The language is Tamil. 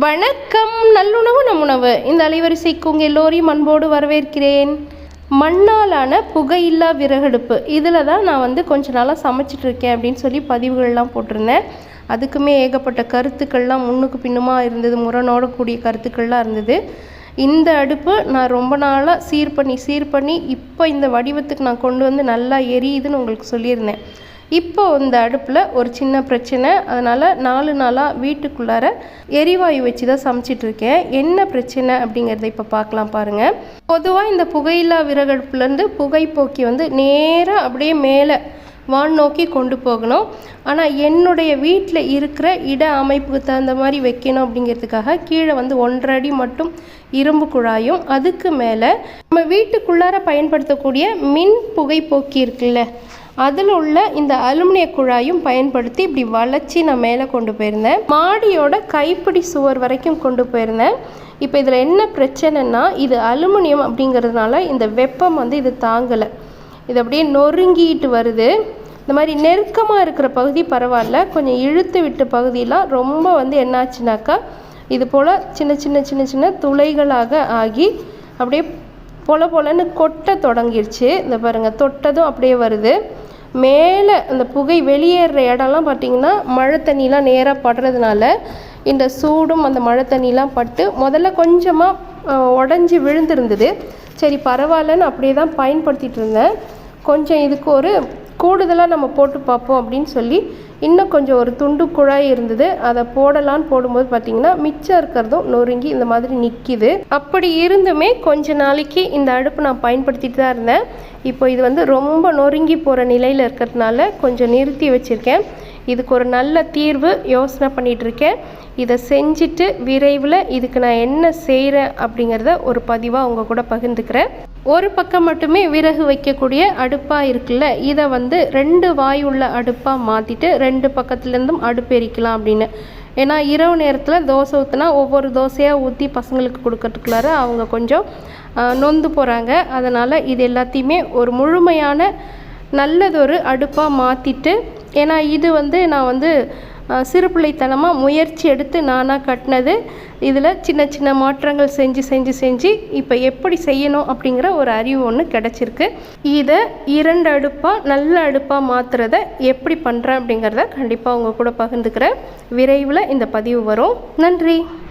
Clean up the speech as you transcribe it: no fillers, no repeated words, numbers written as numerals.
வணக்கம். நல்லுணவு நம் உணவு இந்த அலைவரிசைக்கு உங்கள் எல்லோரையும் அன்போடு வரவேற்கிறேன். மண்ணாலான புகையில்லா விறகடுப்பு இதில் தான் நான் கொஞ்ச நாளாக சமைச்சிட்ருக்கேன் அப்படின்னு சொல்லி பதிவுகள்லாம் போட்டிருந்தேன். அதுக்குமே ஏகப்பட்ட கருத்துக்கள்லாம் முன்னுக்கு பின்னுமா இருந்தது, முரணோட கூடிய கருத்துக்கள்லாம் இருந்தது. இந்த அடுப்பு நான் ரொம்ப நாளாக சீர் பண்ணி இப்போ இந்த வடிவத்துக்கு நான் கொண்டு வந்து நல்லா எரியுதுன்னு உங்களுக்கு சொல்லியிருந்தேன். இப்போ இந்த அடுப்பில் ஒரு சின்ன பிரச்சனை, அதனால் 4 நாளாக வீட்டுக்குள்ளார எரிவாயு வச்சு தான் சமைச்சிட்ருக்கேன். என்ன பிரச்சனை அப்படிங்கிறத இப்போ பார்க்கலாம் பாருங்கள். பொதுவாக இந்த புகையில்லா விறகடுப்புலேருந்து புகைப்போக்கி நேராக அப்படியே மேலே வான் நோக்கி கொண்டு போகணும். ஆனால் என்னுடைய வீட்டில் இருக்கிற இட அமைப்புக்கு தகுந்த மாதிரி வைக்கணும் அப்படிங்கிறதுக்காக கீழே 1.5 அடி மட்டும் இரும்பு குழாயும், அதுக்கு மேலே நம்ம வீட்டுக்குள்ளார பயன்படுத்தக்கூடிய மின் புகைப்போக்கி இருக்குல்ல, அதில் உள்ள இந்த அலுமினிய குழாயும் பயன்படுத்தி இப்படி வளைச்சி நான் மேலே கொண்டு போயிருந்தேன். மாடியோட கைப்பிடி சுவர் வரைக்கும் கொண்டு போயிருந்தேன். இப்போ இதில் என்ன பிரச்சனைன்னா, இது அலுமினியம் அப்படிங்கிறதுனால இந்த வெப்பம் இது தாங்கலை. இது அப்படியே நொறுங்கிட்டு வருது. இந்த மாதிரி நெருக்கமாக இருக்கிற பகுதி பரவாயில்ல, கொஞ்சம் இழுத்து விட்ட பகுதியெலாம் ரொம்ப என்னாச்சுனாக்கா இது போல் சின்ன துளைகளாக ஆகி அப்படியே பொலன்னு கொட்ட தொடங்கிருச்சு. இந்த பாருங்கள், தொட்டதும் அப்படியே வருது. மேலே அந்த புகை வெளியேற இடம்லாம் பார்த்திங்கன்னா மழை தண்ணிலாம் நேராக படுறதுனால இந்த சூடும் அந்த மழை தண்ணிலாம் பட்டு முதல்ல கொஞ்சமாக உடஞ்சி விழுந்திருந்தது. சரி பரவாயில்லன்னு அப்படியே தான் பயன்படுத்திகிட்டு இருந்தேன். கொஞ்சம் இதுக்கு ஒரு கூடுதலாக நம்ம போட்டு பார்ப்போம் அப்படின்னு சொல்லி இன்னும் கொஞ்சம் ஒரு துண்டு குழாய் இருந்தது, அதை போடலான்னு போடும்போது பார்த்திங்கன்னா மிச்சம் இருக்கிறதும் நொறுங்கி இந்த மாதிரி நிற்கிது. அப்படி இருந்துமே கொஞ்ச நாளைக்கு இந்த அடுப்பு நான் பயன்படுத்திட்டு தான் இருந்தேன். இப்போ இது ரொம்ப நொறுங்கி போகிற நிலையில் இருக்கிறதுனால கொஞ்சம் நிறுத்தி வச்சுருக்கேன். இதுக்கு ஒரு நல்ல தீர்வு யோசனை பண்ணிகிட்ருக்கேன். இதை செஞ்சுட்டு விரைவில் இதுக்கு நான் என்ன செய்கிறேன் அப்படிங்கிறத ஒரு பதிவாக உங்கள் கூட பகிர்ந்துக்கிறேன். ஒரு பக்கம் மட்டுமே விறகு வைக்கக்கூடிய அடுப்பாக இருக்குல்ல, இதை 2 வாயுள்ள அடுப்பாக மாற்றிட்டு 2 பக்கத்துலேருந்தும் அடுப்பு எரிக்கலாம் அப்படின்னு. ஏன்னா இரவு நேரத்தில் தோசை ஊற்றினா ஒவ்வொரு தோசையாக ஊற்றி பசங்களுக்கு கொடுக்கறதுக்குள்ளார அவங்க கொஞ்சம் நொந்து போகிறாங்க. அதனால் இது எல்லாத்தையுமே ஒரு முழுமையான நல்லதொரு அடுப்பாக மாற்றிட்டு, ஏன்னா இது நான் சிறுபிள்ளைத்தனமாக முயற்சி எடுத்து நானாக கட்டினது. இதில் சின்ன மாற்றங்கள் செஞ்சு இப்போ எப்படி செய்யணும் அப்படிங்கிற ஒரு அறிவு ஒன்று கிடச்சிருக்கு. இதை 2 அடுப்பாக நல்ல அடுப்பாக மாற்றுறத எப்படி பண்ணுறேன் அப்படிங்கிறத கண்டிப்பாக உங்கள் கூட பகிர்ந்துக்கிறேன். விரைவில் இந்த பதிவு வரும். நன்றி.